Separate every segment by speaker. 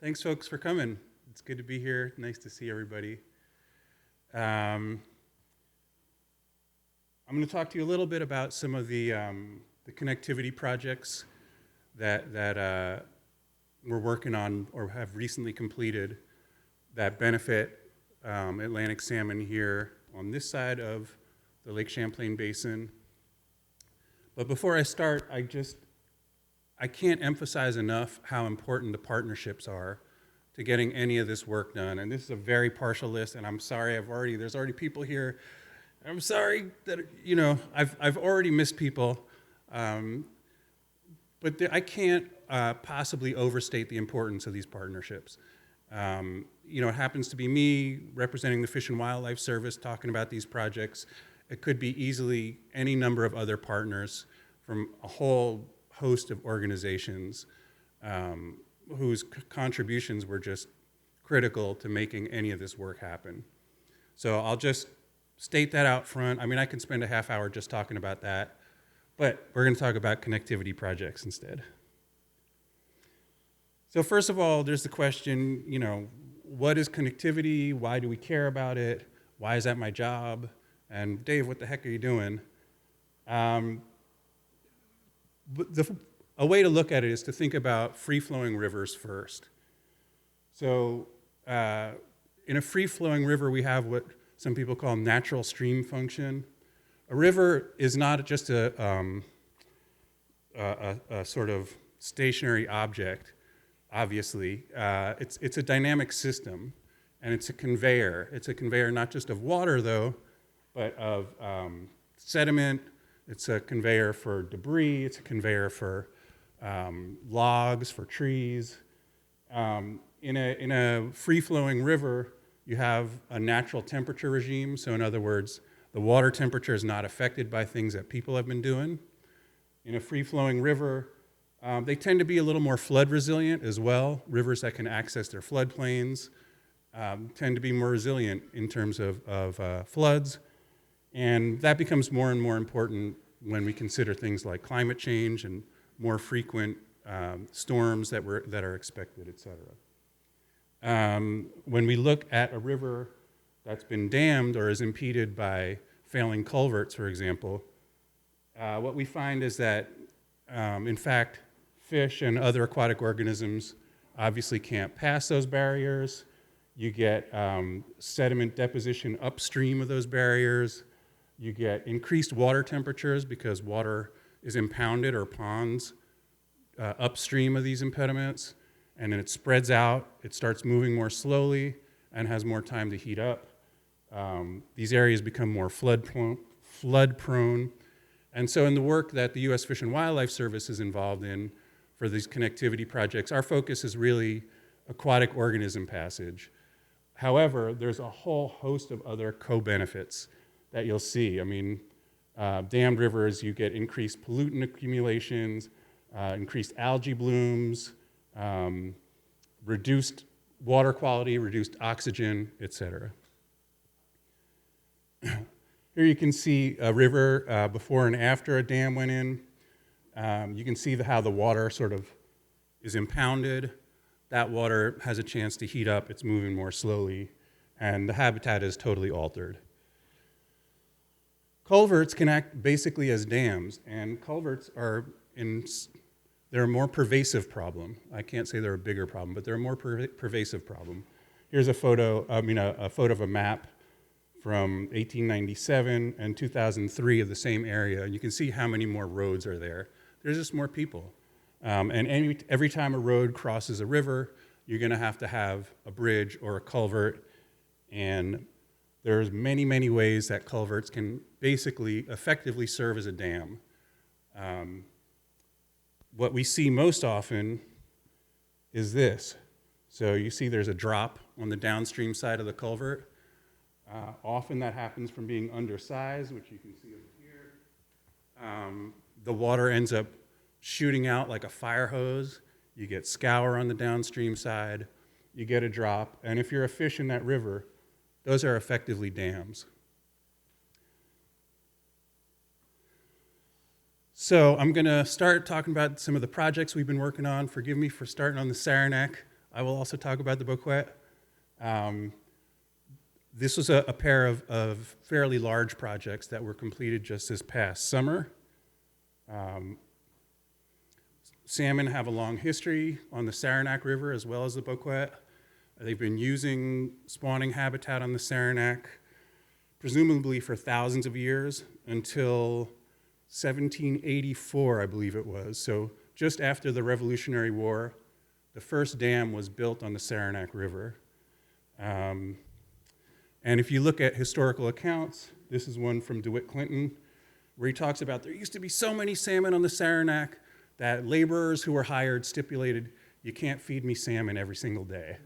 Speaker 1: Thanks, folks, for coming. It's good to be here. Nice to see everybody. I'm going to talk to you a little bit about some of the connectivity projects that we're working on or have recently completed that benefit Atlantic salmon here on this side of the Lake Champlain Basin. But before I start, I can't emphasize enough how important the partnerships are to getting any of this work done. And this is a very partial list, and I'm sorry, there's already people here. I'm sorry that, I've already missed people. But I can't possibly overstate the importance of these partnerships. It happens to be me representing the Fish and Wildlife Service talking about these projects. It could be easily any number of other partners from a whole host of organizations whose contributions were just critical to making any of this work happen. So I'll just state that out front. I mean, I can spend a half hour just talking about that, but we're going to talk about connectivity projects instead. So first of all, there's the question, what is connectivity? Why do we care about it? Why is that my job? And Dave, what the heck are you doing? A way to look at it is to think about free-flowing rivers first. So in a free-flowing river, we have what some people call natural stream function. A river is not just a sort of stationary object, obviously. It's a dynamic system, and it's a conveyor. It's a conveyor not just of water, though, but of sediment. It's a conveyor for debris. It's a conveyor for logs, for trees. In a free-flowing river, you have a natural temperature regime. So in other words, the water temperature is not affected by things that people have been doing. In a free-flowing river, they tend to be a little more flood resilient as well. Rivers that can access their floodplains tend to be more resilient in terms of floods. And that becomes more and more important when we consider things like climate change and more frequent storms that are expected, et cetera. When we look at a river that's been dammed or is impeded by failing culverts, for example, what we find is that, in fact, fish and other aquatic organisms obviously can't pass those barriers. You get sediment deposition upstream of those barriers. You get increased water temperatures because water is impounded or ponds upstream of these impediments, and then it spreads out, it starts moving more slowly and has more time to heat up. These areas become more flood prone. And so in the work that the U.S. Fish and Wildlife Service is involved in for these connectivity projects, our focus is really aquatic organism passage. However, there's a whole host of other co-benefits that you'll see. I mean, dammed rivers, you get increased pollutant accumulations, increased algae blooms, reduced water quality, reduced oxygen, et cetera. Here you can see a river before and after a dam went in. You can see how the water sort of is impounded. That water has a chance to heat up, it's moving more slowly, and the habitat is totally altered. Culverts can act basically as dams, and culverts they're a more pervasive problem. I can't say they're a bigger problem, but they're a more pervasive problem. Here's a photo of a map from 1897 and 2003 of the same area. You can see how many more roads are there. There's just more people. And every time a road crosses a river, you're gonna have to have a bridge or a culvert, and there's many, many ways that culverts can basically effectively serve as a dam. What we see most often is this. So you see there's a drop on the downstream side of the culvert. Often that happens from being undersized, which you can see over here. The water ends up shooting out like a fire hose. You get scour on the downstream side. You get a drop. And if you're a fish in that river, those are effectively dams. So I'm going to start talking about some of the projects we've been working on. Forgive me for starting on the Saranac. I will also talk about the Boquet. This was a pair of fairly large projects that were completed just this past summer. Salmon have a long history on the Saranac River as well as the Boquet. They've been using spawning habitat on the Saranac presumably for thousands of years until 1784, I believe it was. So just after the Revolutionary War, the first dam was built on the Saranac River. And if you look at historical accounts, this is one from DeWitt Clinton, where he talks about there used to be so many salmon on the Saranac that laborers who were hired stipulated, you can't feed me salmon every single day.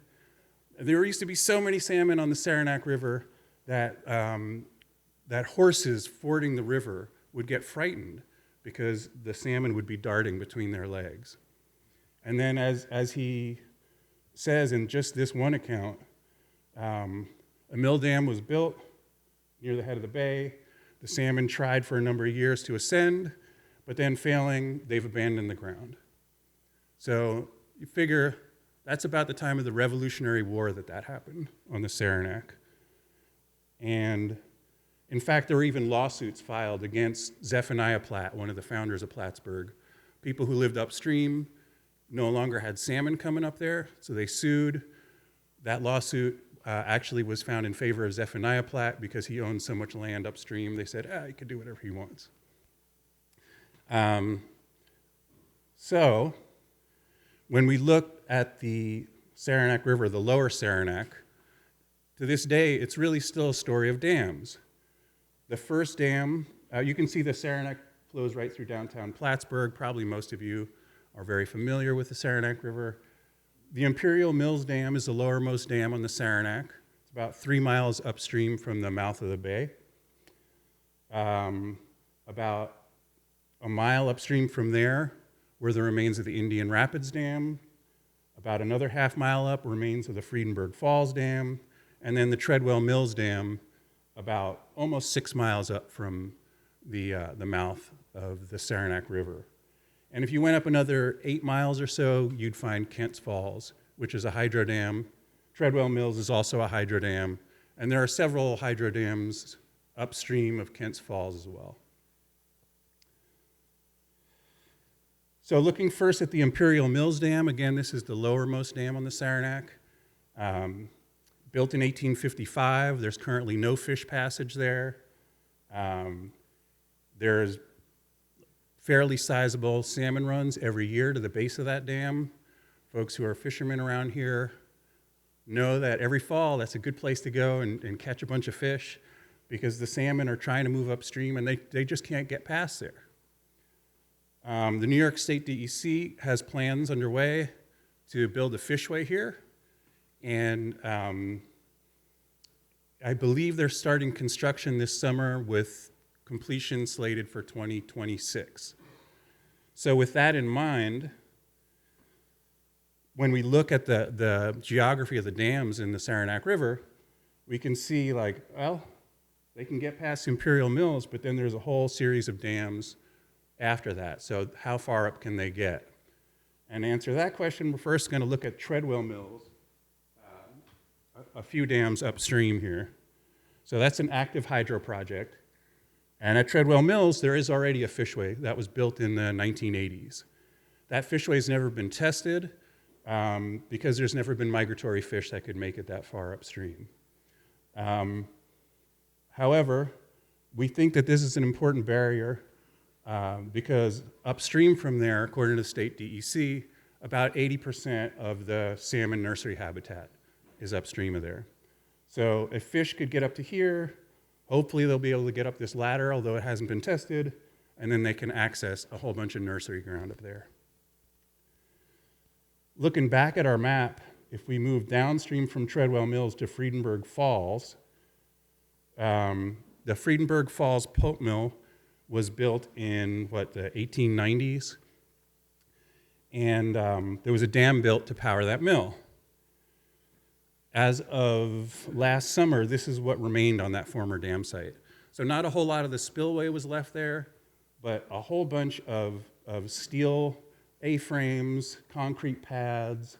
Speaker 1: There used to be so many salmon on the Saranac River that, that horses fording the river would get frightened because the salmon would be darting between their legs. And then as he says in just this one account, a mill dam was built near the head of the bay. The salmon tried for a number of years to ascend, but then failing, they've abandoned the ground. So you figure that's about the time of the Revolutionary War that happened on the Saranac. And in fact, there were even lawsuits filed against Zephaniah Platt, one of the founders of Plattsburgh. People who lived upstream no longer had salmon coming up there, so they sued. That lawsuit actually was found in favor of Zephaniah Platt because he owned so much land upstream. They said, he can do whatever he wants. So when we look at the Saranac River, the lower Saranac, to this day, it's really still a story of dams. The first dam, you can see the Saranac flows right through downtown Plattsburgh. Probably most of you are very familiar with the Saranac River. The Imperial Mills Dam is the lowermost dam on the Saranac. It's about 3 miles upstream from the mouth of the bay. About a mile upstream from there were the remains of the Indian Rapids Dam. About another half mile up, remains of the Friedenberg Falls Dam. And then the Treadwell Mills Dam, about almost 6 miles up from the mouth of the Saranac River. And if you went up another 8 miles or so, you'd find Kent's Falls, which is a hydro dam. Treadwell Mills is also a hydro dam. And there are several hydro dams upstream of Kent's Falls as well. So looking first at the Imperial Mills Dam, again, this is the lowermost dam on the Saranac. Built in 1855, there's currently no fish passage there. There's fairly sizable salmon runs every year to the base of that dam. Folks who are fishermen around here know that every fall that's a good place to go and catch a bunch of fish because the salmon are trying to move upstream and they just can't get past there. The New York State DEC has plans underway to build a fishway here. And I believe they're starting construction this summer with completion slated for 2026. So with that in mind, when we look at the geography of the dams in the Saranac River, we can see they can get past Imperial Mills, but then there's a whole series of dams after that. So how far up can they get? And to answer that question, we're first going to look at Treadwell Mills, a few dams upstream here. So that's an active hydro project. And at Treadwell Mills, there is already a fishway that was built in the 1980s. That fishway has never been tested because there's never been migratory fish that could make it that far upstream. However, we think that this is an important barrier because upstream from there, according to the state DEC, about 80% of the salmon nursery habitat is upstream of there. So if fish could get up to here, hopefully they'll be able to get up this ladder, although it hasn't been tested, and then they can access a whole bunch of nursery ground up there. Looking back at our map, if we move downstream from Treadwell Mills to Friedenberg Falls, the Friedenberg Falls pulp mill was built in, the 1890s, and there was a dam built to power that mill. As of last summer, this is what remained on that former dam site. So not a whole lot of the spillway was left there, but a whole bunch of steel A-frames, concrete pads,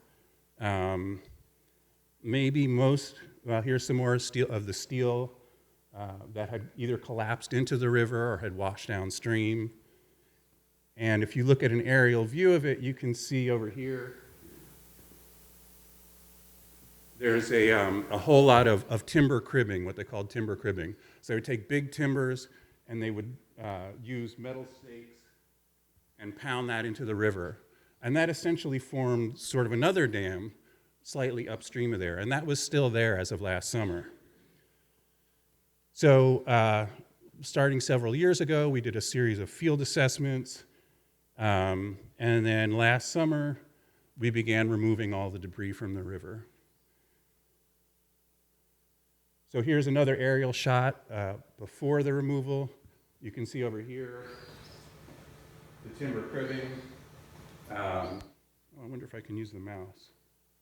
Speaker 1: Maybe most, well, here's some more steel, of the steel that had either collapsed into the river or had washed downstream. And if you look at an aerial view of it, you can see over here, there's a whole lot of timber cribbing, what they called timber cribbing. So they would take big timbers and they would use metal stakes and pound that into the river. And that essentially formed sort of another dam slightly upstream of there. And that was still there as of last summer. So starting several years ago, we did a series of field assessments. And then last summer, we began removing all the debris from the river. So here's another aerial shot before the removal. You can see over here the timber cribbing. I wonder if I can use the mouse.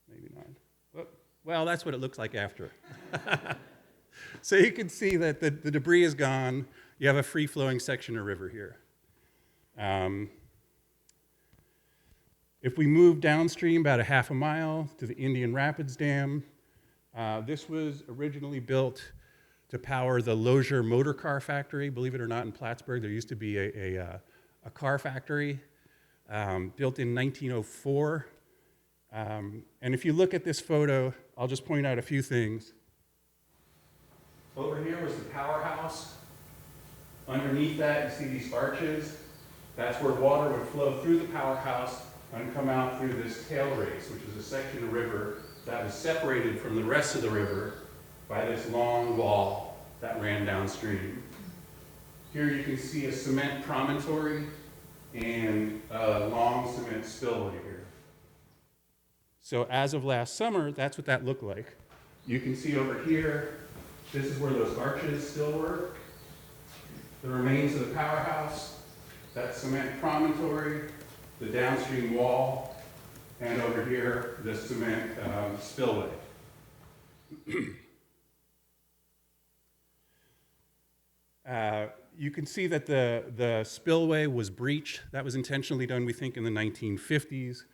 Speaker 1: Maybe not. Well, that's what it looks like after. So you can see that the debris is gone. You have a free-flowing section of river here. If we move downstream about a half a mile to the Indian Rapids Dam, this was originally built to power the Lozier Motor Car Factory. Believe it or not, in Plattsburgh, there used to be a car factory built in 1904. And if you look at this photo, I'll just point out a few things. Over here was the powerhouse. Underneath that, you see these arches. That's where water would flow through the powerhouse and come out through this tail race, which is a section of river that was separated from the rest of the river by this long wall that ran downstream. Here you can see a cement promontory and a long cement spillway here. So as of last summer, that's what that looked like. You can see over here, this is where those arches still were. The remains of the powerhouse, that cement promontory, the downstream wall, and over here, the cement spillway. You can see that the spillway was breached. That was intentionally done, we think, in the 1950s.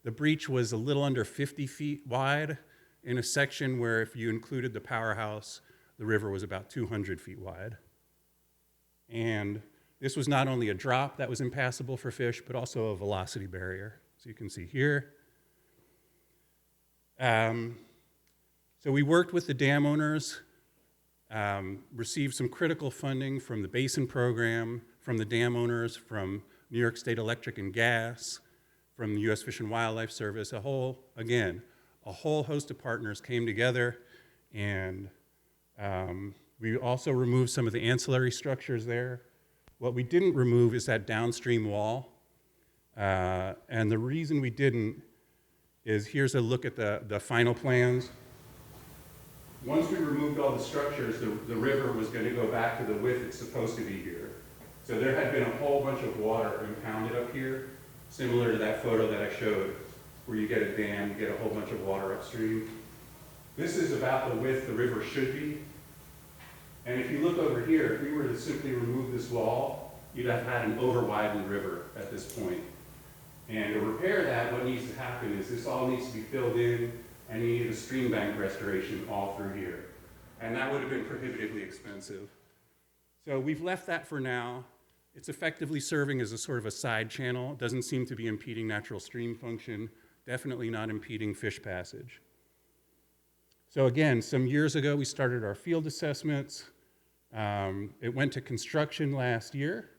Speaker 1: The breach was a little under 50 feet wide in a section where, if you included the powerhouse, the river was about 200 feet wide. And this was not only a drop that was impassable for fish, but also a velocity barrier. So you can see here. So we worked with the dam owners, received some critical funding from the Basin program, from the dam owners, from New York State Electric and Gas, from the U.S. Fish and Wildlife Service. A whole host of partners came together, and we also removed some of the ancillary structures there. What we didn't remove is that downstream wall. And the reason we didn't is, here's a look at the final plans. Once we removed all the structures, the river was going to go back to the width it's supposed to be here. So there had been a whole bunch of water impounded up here, similar to that photo that I showed, where you get a dam, you get a whole bunch of water upstream. This is about the width the river should be. And if you look over here, if we were to simply remove this wall, you'd have had an over-widened river at this point. And to repair that, what needs to happen is this all needs to be filled in, and you need a stream bank restoration all through here. And that would have been prohibitively expensive. So we've left that for now. It's effectively serving as a sort of a side channel. It doesn't seem to be impeding natural stream function, definitely not impeding fish passage. So again, some years ago, we started our field assessments. It went to construction last year.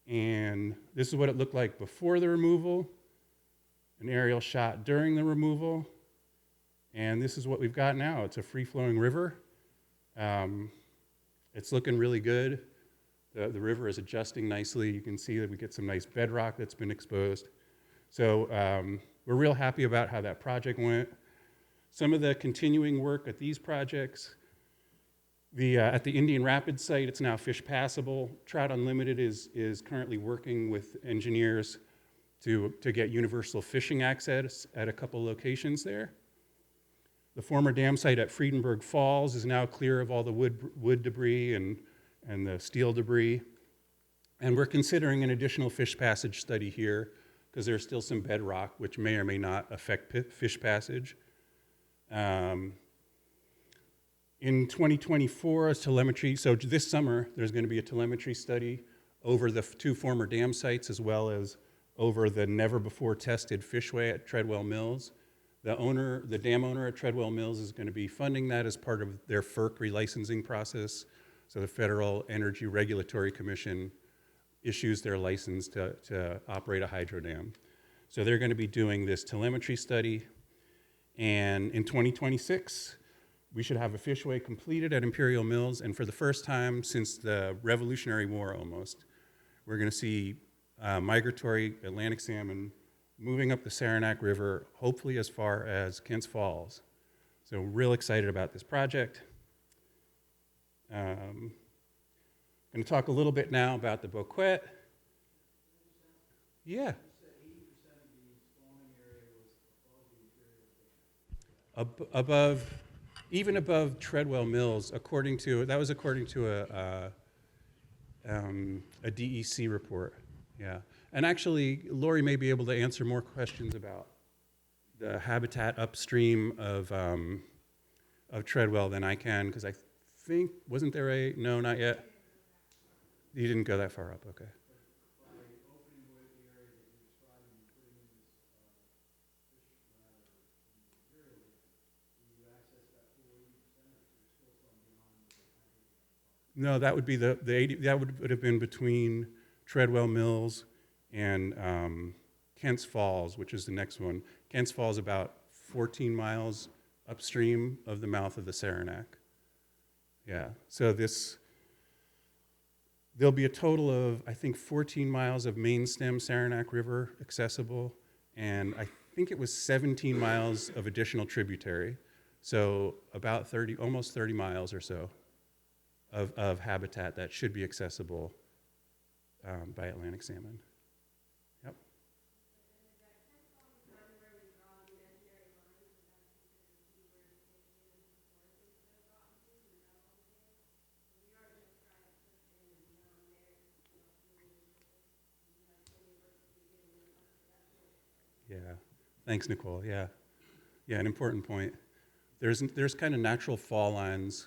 Speaker 1: And this is what it looked like before the removal, an aerial shot during the removal, and this is what we've got now. It's a free-flowing river. It's looking really good. The river is adjusting nicely. You can see that we get some nice bedrock that's been exposed. So we're real happy about how that project went. Some of the continuing work at these projects, at the Indian Rapids site, it's now fish passable. Trout Unlimited is currently working with engineers to get universal fishing access at a couple locations there. The former dam site at Friedenberg Falls is now clear of all the wood debris and the steel debris. And we're considering an additional fish passage study here because there's still some bedrock which may or may not affect fish passage. In 2024, as telemetry, so this summer, there's going to be a telemetry study over the two former dam sites as well as over the never-before-tested fishway at Treadwell Mills. The dam owner at Treadwell Mills is going to be funding that as part of their FERC relicensing process. So the Federal Energy Regulatory Commission issues their license to operate a hydro dam. So they're going to be doing this telemetry study. And in 2026, we should have a fishway completed at Imperial Mills. And for the first time since the Revolutionary War almost, we're going to see migratory Atlantic salmon moving up the Saranac River, hopefully as far as Kents Falls. So real excited about this project. I'm going to talk a little bit now about the Boquet. Yeah. Even above Treadwell Mills, according to a DEC report. Yeah, and actually, Lori may be able to answer more questions about the habitat upstream of Treadwell than I can, because I think, wasn't there no, not yet? You didn't go that far up, okay. No, that would be the 80, that would have been between Treadwell Mills and Kents Falls, which is the next one. Kents Falls about 14 miles upstream of the mouth of the Saranac. Yeah, so there'll be a total of, I think, 14 miles of main stem Saranac River accessible, and I think it was 17 miles of additional tributary. So about 30, almost 30 miles or so of habitat that should be accessible by Atlantic salmon. Yep. Yeah, thanks, Nicole. Yeah, an important point. There's kind of natural fall lines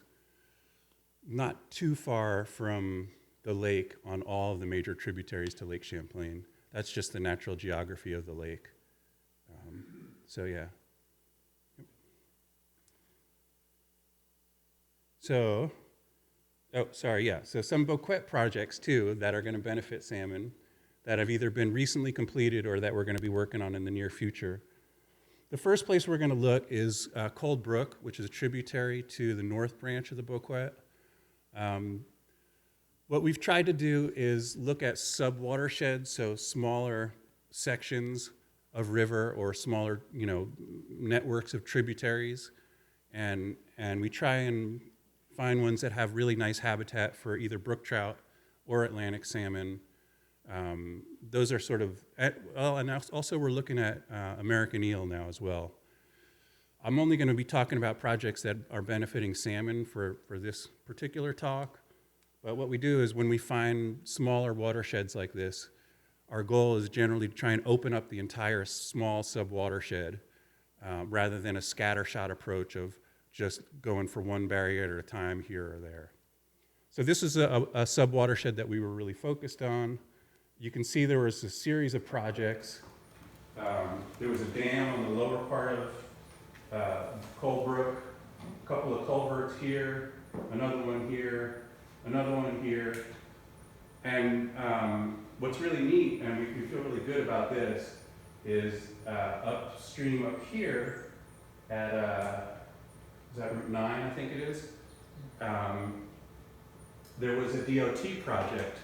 Speaker 1: not too far from the lake on all of the major tributaries to Lake Champlain. That's just the natural geography of the lake. So yeah. So, so some Boquet projects too that are going to benefit salmon that have either been recently completed or that we're going to be working on in the near future. The first place we're going to look is Cold Brook, which is a tributary to the north branch of the Boquet. What we've tried to do is look at sub-watersheds, so smaller sections of river or smaller, networks of tributaries, and we try and find ones that have really nice habitat for either brook trout or Atlantic salmon. Those are sort of, and also we're looking at American eel now as well. I'm only going to be talking about projects that are benefiting salmon for this particular talk, but what we do is when we find smaller watersheds like this, our goal is generally to try and open up the entire small sub-watershed rather than a scattershot approach of just going for one barrier at a time here or there. So this is a sub-watershed that we were really focused on. You can see there was a series of projects. There was a dam on the lower part of Cold Brook, a couple of culverts here, another one here, another one here. And what's really neat, and we feel really good about this, is upstream up here at, is that Route 9, I think it is? There was a DOT project.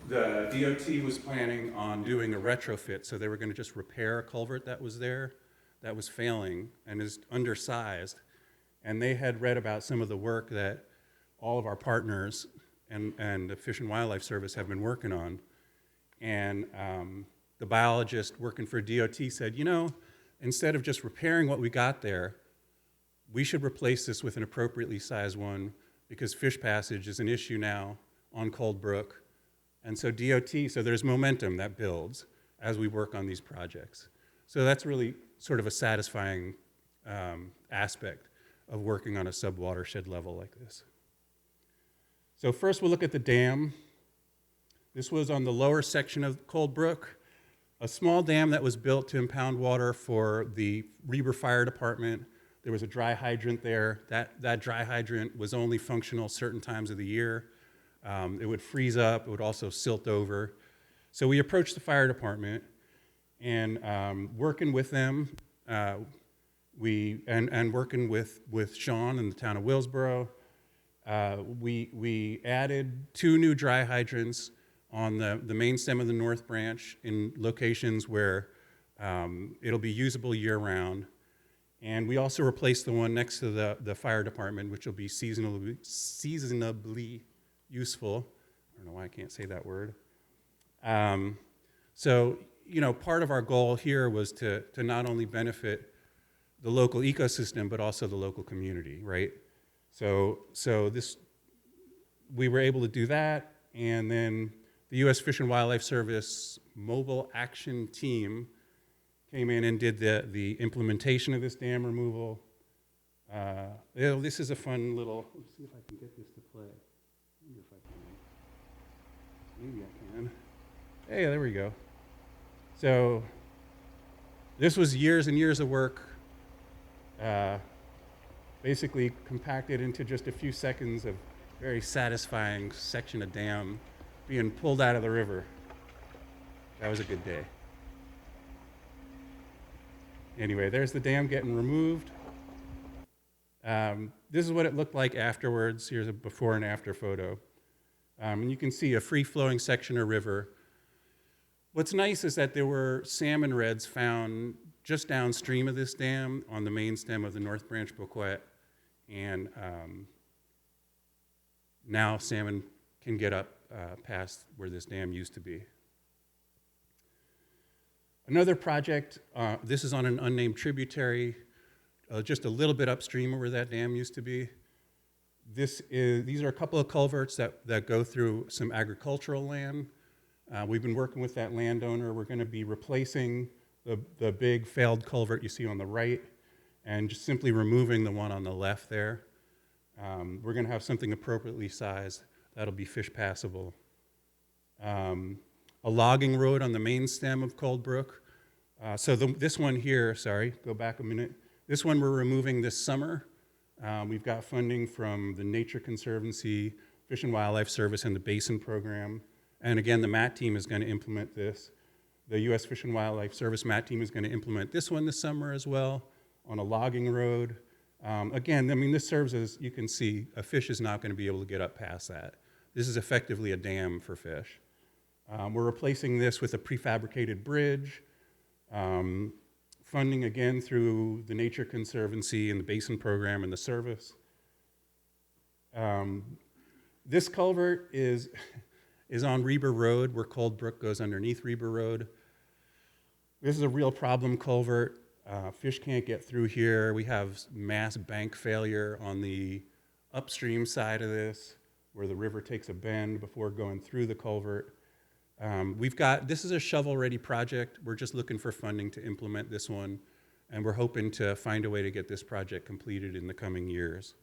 Speaker 1: The DOT was planning on doing a retrofit, so they were going to just repair a culvert that was there that was failing and is undersized. And they had read about some of the work that all of our partners and the Fish and Wildlife Service have been working on. And the biologist working for DOT said, instead of just repairing what we got there, we should replace this with an appropriately sized one because fish passage is an issue now on Cold Brook. And so DOT, so there's momentum that builds. as we work on these projects. So that's really sort of a satisfying aspect of working on a sub-watershed level like this. So first we'll look at the dam. This was on the lower section of Cold Brook, a small dam that was built to impound water for the Reber Fire Department. There was a dry hydrant there. That dry hydrant was only functional certain times of the year. It would freeze up. It would also silt over. So we approached the fire department, and working with them, working with Sean in the town of Willsboro, we added 2 new dry hydrants on the main stem of the North Branch in locations where it'll be usable year-round. And we also replaced the one next to the fire department, which will be seasonably useful. I don't know why I can't say that word. So, you know, part of our goal here was to not only benefit the local ecosystem, but also the local community, right? So we were able to do that, and then the U.S. Fish and Wildlife Service Mobile Action Team came in and did the implementation of this dam removal. This is a fun little, let's see if I can get this to play. I wonder if I can. Maybe I can. Hey, there we go. So this was years and years of work, basically compacted into just a few seconds of very satisfying section of dam being pulled out of the river. That was a good day. Anyway, there's the dam getting removed. This is what it looked like afterwards. Here's a before and after photo. And you can see a free-flowing section of river. What's nice is that there were salmon redds found just downstream of this dam on the main stem of the North Branch Boquet. And now salmon can get up past where this dam used to be. Another project, this is on an unnamed tributary, just a little bit upstream of where that dam used to be. These are a couple of culverts that go through some agricultural land. We've been working with that landowner. We're going to be replacing the big failed culvert you see on the right and just simply removing the one on the left there. We're going to have something appropriately sized that'll be fish passable. A logging road on the main stem of Cold Brook. This one here, sorry, go back a minute. This one we're removing this summer. We've got funding from the Nature Conservancy, Fish and Wildlife Service, and the Basin program. And again, the MAT team is going to implement this. The U.S. Fish and Wildlife Service MAT team is going to implement this one this summer as well on a logging road. Again, I mean, this serves as, you can see, a fish is not going to be able to get up past that. This is effectively a dam for fish. We're replacing this with a prefabricated bridge, funding again through the Nature Conservancy and the Basin program and the service. This culvert is on Reber Road, where Cold Brook goes underneath Reber Road. This is a real problem culvert. Fish can't get through here. We have mass bank failure on the upstream side of this, where the river takes a bend before going through the culvert. This is a shovel-ready project. We're just looking for funding to implement this one, and we're hoping to find a way to get this project completed in the coming years.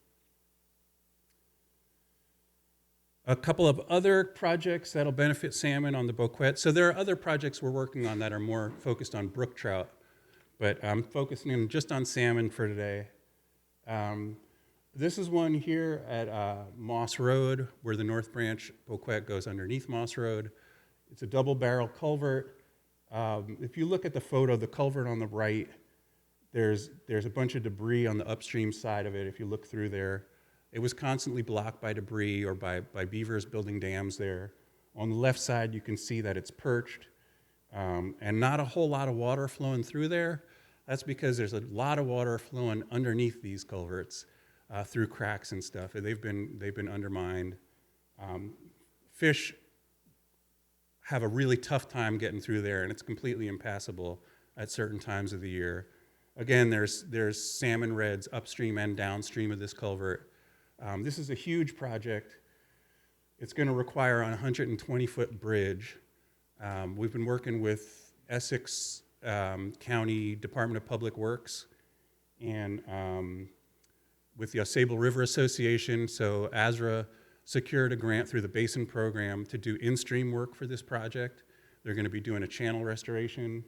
Speaker 1: A couple of other projects that'll benefit salmon on the Boquet. So there are other projects we're working on that are more focused on brook trout, but I'm focusing just on salmon for today. This is one here at Moss Road, where the North Branch Boquet goes underneath Moss Road. It's a double-barrel culvert. If you look at the photo, the culvert on the right, there's a bunch of debris on the upstream side of it. If you look through there, it was constantly blocked by debris or by beavers building dams there. On the left side, you can see that it's perched and not a whole lot of water flowing through there. That's because there's a lot of water flowing underneath these culverts through cracks and stuff. They've been undermined. Fish have a really tough time getting through there, and it's completely impassable at certain times of the year. Again, there's salmon redds upstream and downstream of this culvert. This is a huge project. It's going to require a 120-foot bridge. We've been working with Essex County Department of Public Works and with the Ausable River Association. So ASRA secured a grant through the Basin program to do in-stream work for this project. They're going to be doing a channel restoration.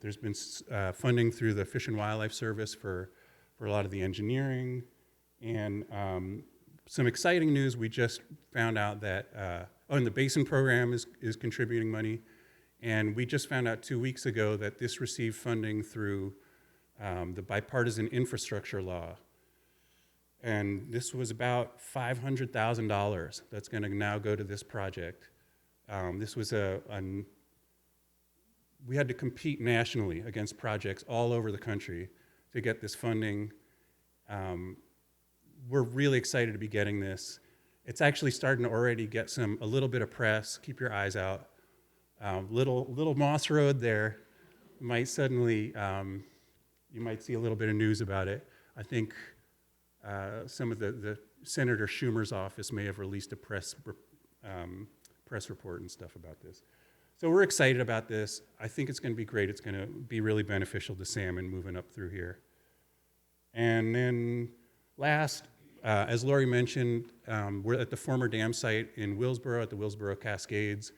Speaker 1: There's been funding through the Fish and Wildlife Service for a lot of the engineering. And some exciting news, we just found out that, and the Basin program is contributing money. And we just found out 2 weeks ago that this received funding through the bipartisan infrastructure law. And this was about $500,000 that's going to now go to this project. This was we had to compete nationally against projects all over the country to get this funding. We're really excited to be getting this. It's actually starting to already get a little bit of press. Keep your eyes out. Little Moss Road there might suddenly, you might see a little bit of news about it. I think some of the Senator Schumer's office may have released a press report and stuff about this. So we're excited about this. I think it's going to be great. It's going to be really beneficial to salmon moving up through here. And then last, as Lori mentioned, we're at the former dam site in Willsboro at the Willsboro Cascades.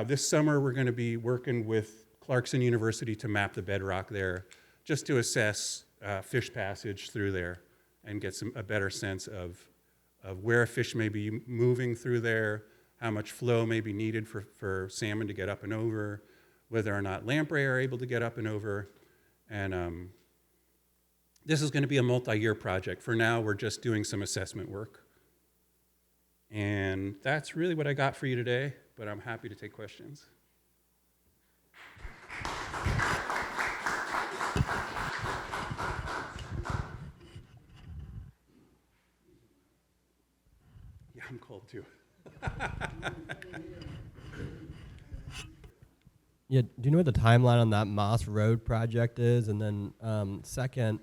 Speaker 1: This summer, we're going to be working with Clarkson University to map the bedrock there, just to assess fish passage through there and get a better sense of where a fish may be moving through there, how much flow may be needed for salmon to get up and over, whether or not lamprey are able to get up and over. And this is going to be a multi-year project. For now, we're just doing some assessment work. And that's really what I got for you today, but I'm happy to take questions. Yeah, I'm cold too.
Speaker 2: Yeah, do you know what the timeline on that Moss Road project is? And then second,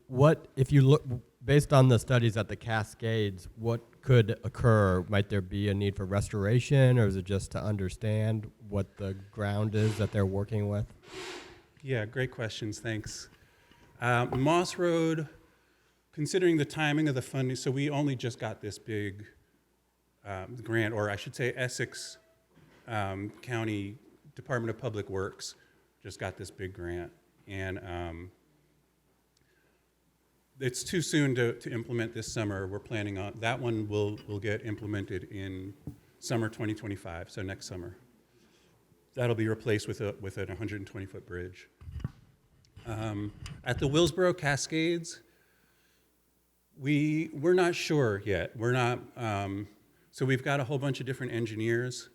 Speaker 2: what, if you look, based on the studies at the Cascades, what could occur? Might there be a need for restoration, or is it just to understand what the ground is that they're working with?
Speaker 1: Yeah, great questions, thanks. Moss Road, considering the timing of the funding, so we only just got this big grant, or I should say Essex County Department of Public Works just got this big grant. And it's too soon to implement this summer. We're planning on, that one will get implemented in summer 2025, so next summer. That'll be replaced with an 120-foot bridge. At the Willsboro Cascades, we're not sure yet. We're not, so we've got a whole bunch of different engineers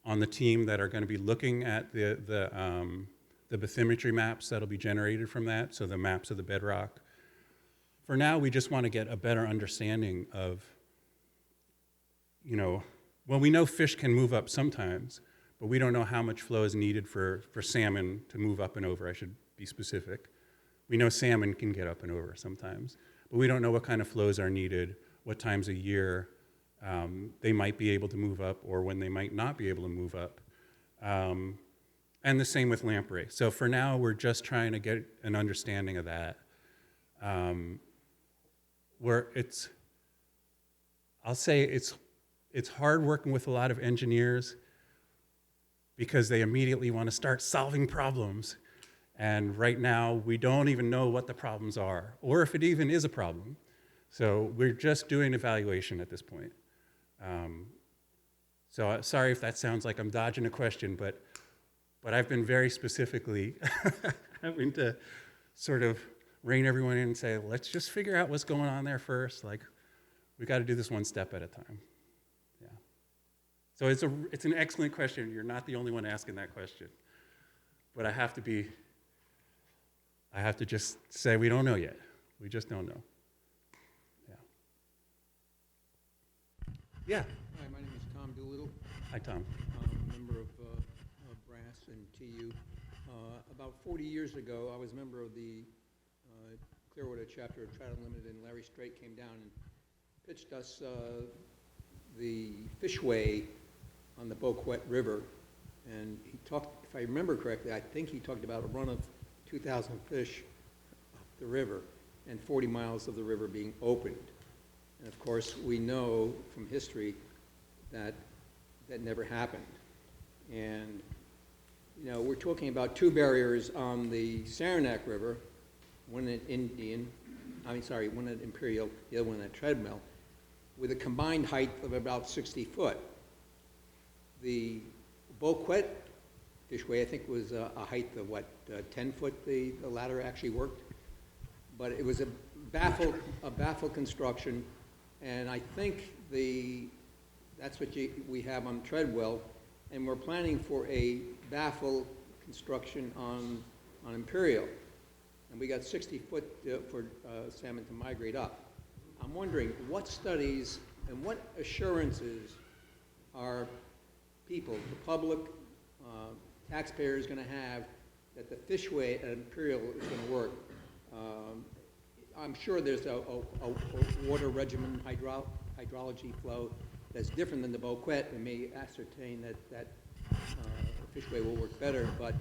Speaker 1: on the team that are going to be looking at the bathymetry maps that'll be generated from that, so the maps of the bedrock. For now, we just want to get a better understanding of, well, we know fish can move up sometimes, but we don't know how much flow is needed for salmon to move up and over. I should be specific. We know salmon can get up and over sometimes, but we don't know what kind of flows are needed, what times a year they might be able to move up, or when they might not be able to move up. And the same with lamprey. So for now, we're just trying to get an understanding of that. Where I'll say it's hard working with a lot of engineers because they immediately want to start solving problems. And right now, we don't even know what the problems are, or if it even is a problem. So we're just doing evaluation at this point. So sorry if that sounds like I'm dodging a question, but I've been very specifically having to sort of rein everyone in and say, let's just figure out what's going on there first. Like, we got to do this one step at a time. Yeah. So it's an excellent question. You're not the only one asking that question. But I have to just say we don't know yet. We just don't know. Yeah. Yeah.
Speaker 3: Hi, my name is Tom Doolittle.
Speaker 1: Hi, Tom.
Speaker 3: Member of Brass and TU. About 40 years ago, I was a member of the Clearwater chapter of Trout Unlimited, and Larry Strait came down and pitched us the fishway on the Boquet River And he talked, if I remember correctly, I think he talked about a run of 2,000 fish up the river and 40 miles of the river being opened. And of course, we know from history that that never happened. And, you know, we're talking about two barriers on the Saranac River, one at one at Imperial, the other one at Treadmill, with a combined height of about 60 foot. The Boquet fishway, I think, was a height of, 10 foot the ladder actually worked. But it was a baffle construction, and I think that's what we have on Treadwell, and we're planning for a baffle construction on Imperial. And we got 60 foot for salmon to migrate up. I'm wondering what studies and what assurances are people, the public, taxpayers going to have that the fishway at Imperial is going to work. I'm sure there's a water regimen hydrology flow that's different than the Boquet and may ascertain that fishway will work better. But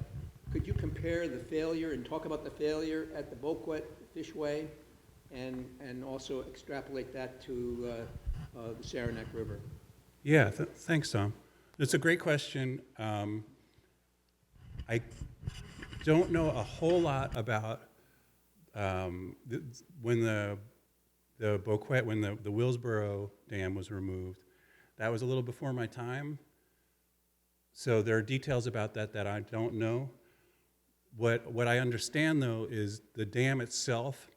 Speaker 3: could you compare the failure and talk about the failure at the Boquet fishway and also extrapolate that to the Saranac River?
Speaker 1: Yeah, thanks, Tom. It's a great question. I don't know a whole lot about when the Boquet, when the Willsboro Dam was removed. That was a little before my time. So there are details about that I don't know. What I understand, though, is the dam itself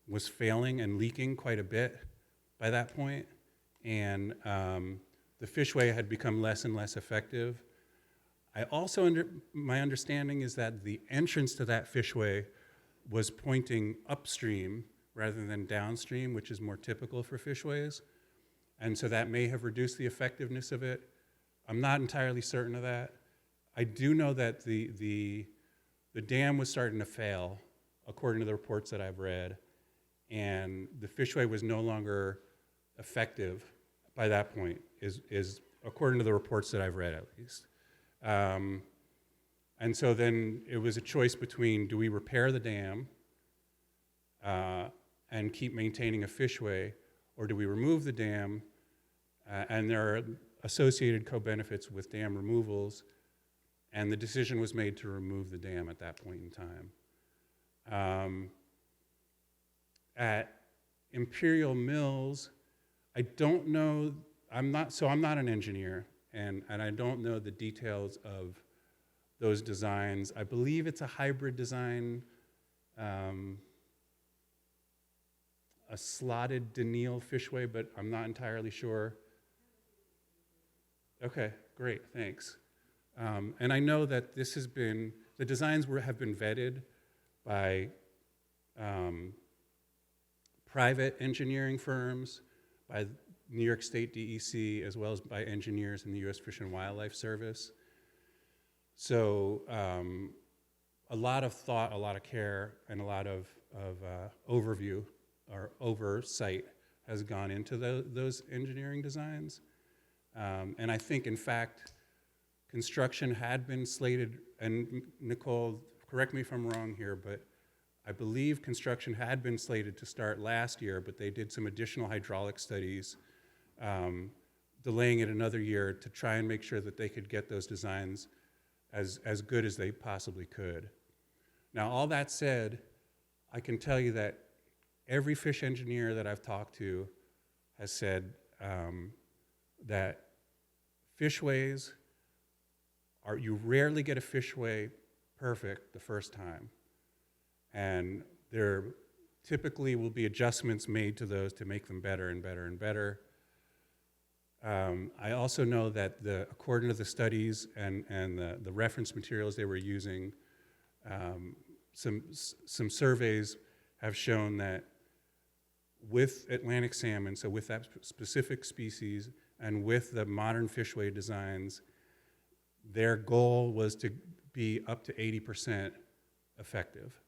Speaker 1: was failing and leaking quite a bit by that point, and the fishway had become less and less effective. I also, my understanding is that the entrance to that fishway was pointing upstream rather than downstream, which is more typical for fishways, and so that may have reduced the effectiveness of it. I'm not entirely certain of that. I do know that the dam was starting to fail, according to the reports that I've read, and the fishway was no longer effective by that point, is according to the reports that I've read at least. And so then it was a choice between, do we repair the dam and keep maintaining a fishway, or do we remove the dam? And there are associated co-benefits with dam removals, and the decision was made to remove the dam at that point in time. At Imperial Mills, I don't know, I'm not an engineer, and I don't know the details of those designs. I believe it's a hybrid design, a slotted denial fishway, but I'm not entirely sure. Okay, great, thanks. And I know that this has been, the designs have been vetted by private engineering firms, by New York State DEC, as well as by engineers in the U.S. Fish and Wildlife Service. So a lot of thought, a lot of care, and a lot of overview or oversight has gone into those engineering designs. And I think, in fact, construction had been slated, and Nicole, correct me if I'm wrong here, but I believe construction had been slated to start last year, but they did some additional hydraulic studies, delaying it another year to try and make sure that they could get those designs as good as they possibly could. Now, all that said, I can tell you that every fish engineer that I've talked to has said that fishways you rarely get a fishway perfect the first time. And there typically will be adjustments made to those to make them better and better and better. I also know that according to the studies and the reference materials they were using, some surveys have shown that with Atlantic salmon, so with that specific species, and with the modern fishway designs, their goal was to be up to 80% effective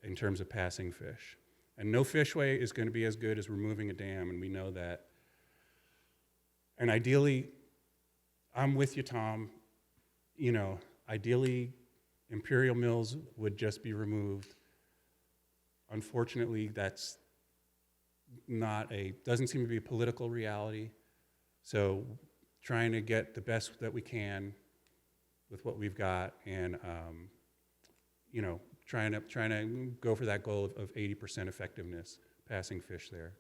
Speaker 1: in terms of passing fish. And no fishway is going to be as good as removing a dam, and we know that. And ideally, I'm with you, Tom. ideally, Imperial Mills would just be removed. Unfortunately, that's doesn't seem to be a political reality. So trying to get the best that we can with what we've got, and trying to go for that goal of 80% effectiveness, passing fish there.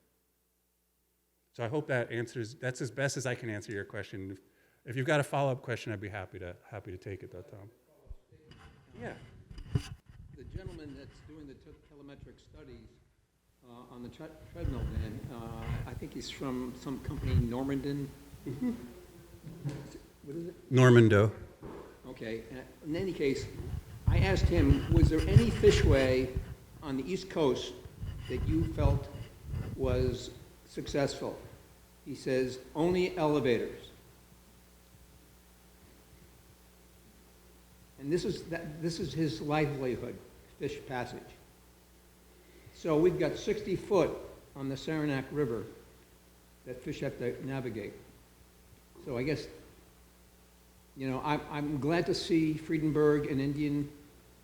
Speaker 1: So I hope that answers. That's as best as I can answer your question. If you've got a follow-up question, I'd be happy to take it, though, Tom. Yeah.
Speaker 3: The gentleman that's doing the telemetric studies on the treadmill van, I think he's from some company, Normandin.
Speaker 1: Mm-hmm.
Speaker 3: What is it?
Speaker 1: Normando.
Speaker 3: Okay. In any case, I asked him, was there any fishway on the East Coast that you felt was successful? He says, only elevators. And this is his livelihood, fish passage. So we've got 60 foot on the Saranac River that fish have to navigate. So I guess, I'm glad to see Friedenberg and Indian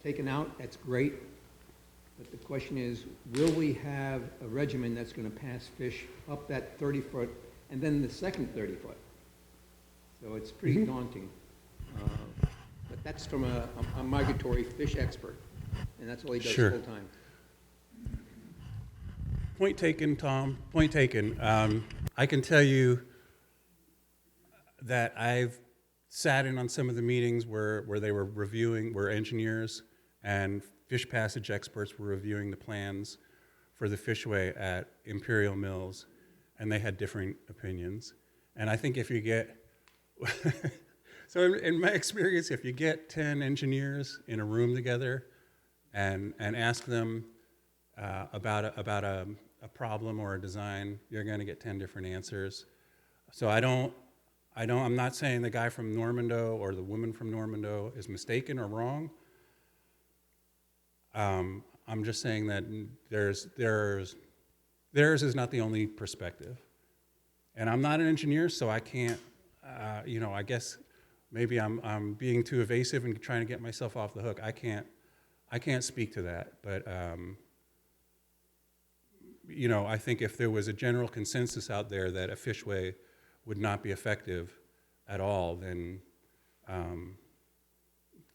Speaker 3: taken out. That's great. But the question is, will we have a regimen that's going to pass fish up that 30 foot and then the second 30 foot? So it's pretty daunting. But that's from a migratory fish expert, and that's all he does full time.
Speaker 1: Point taken, Tom. Point taken. I can tell you that I've sat in on some of the meetings where they were reviewing, where engineers and fish passage experts were reviewing the plans for the fishway at Imperial Mills, and they had different opinions. And I think if you get, so in my experience, if you get 10 engineers in a room together and ask them about a problem or a design, you're going to get 10 different answers. So I'm not saying the guy from Normando or the woman from Normando is mistaken or wrong. I'm just saying that theirs is not the only perspective. And I'm not an engineer, so I can't, I guess maybe I'm being too evasive and trying to get myself off the hook. I can't speak to that, but I think if there was a general consensus out there that a fishway would not be effective at all, then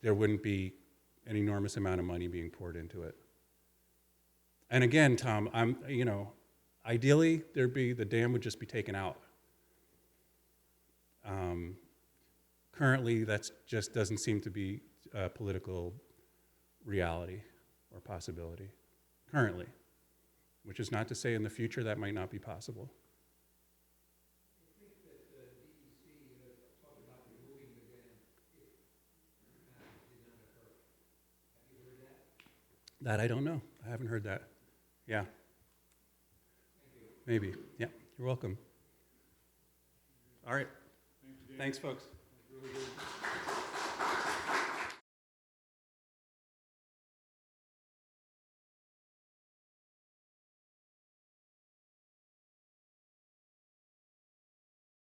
Speaker 1: there wouldn't be an enormous amount of money being poured into it. And again, Tom, ideally the dam would just be taken out. Currently, that just doesn't seem to be a political reality or possibility. Currently, which is not to say in the future that might not be possible. That I don't know. I haven't heard that. Yeah. Maybe. Yeah. You're welcome. All right. Thanks, folks.